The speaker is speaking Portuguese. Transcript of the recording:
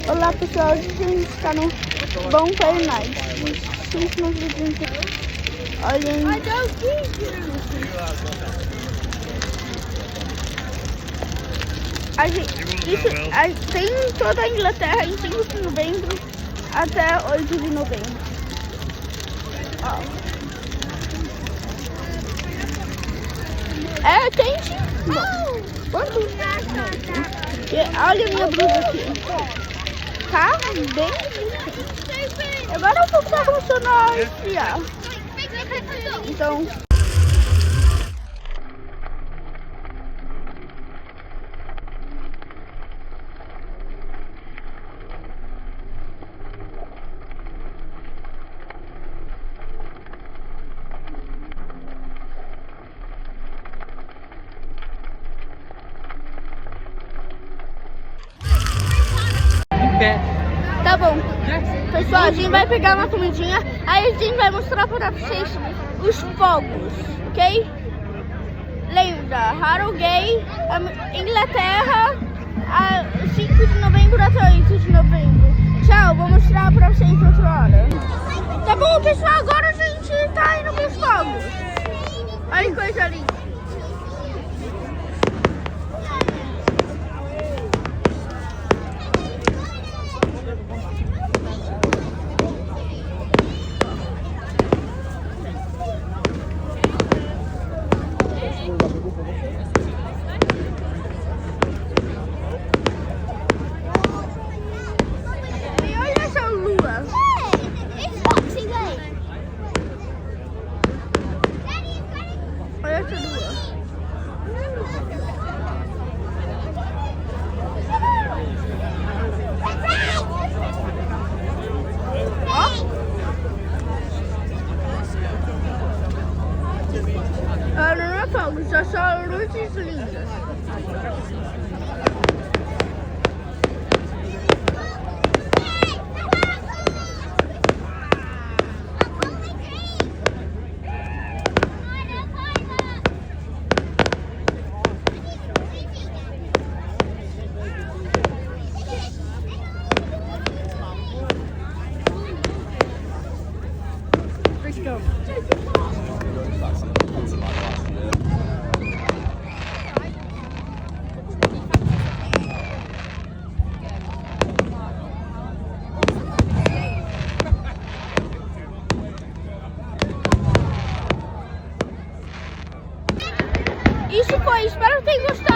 Olá pessoal, hoje a gente está no Bonfire Night. Gente, no vídeo inteiro. Olhem. Tem em toda a Inglaterra em 5 de novembro até 8 de novembro. Ó. É quente? Bom. Quanto? Olha a minha blusa aqui. Tá bem. Agora eu vou começar a esfriar. Então. Tá bom, pessoal, a gente vai pegar uma comidinha, aí a gente vai mostrar para vocês os fogos, ok? Lembra, Harrogate, Inglaterra, a 5 de novembro até 8 de novembro. Tchau, vou mostrar para vocês outra hora. Tá bom, pessoal, agora a gente tá indo pros fogos. Olha que coisa linda. Já são luzes lindas. Let's go. Isso foi, espero que tenham gostado.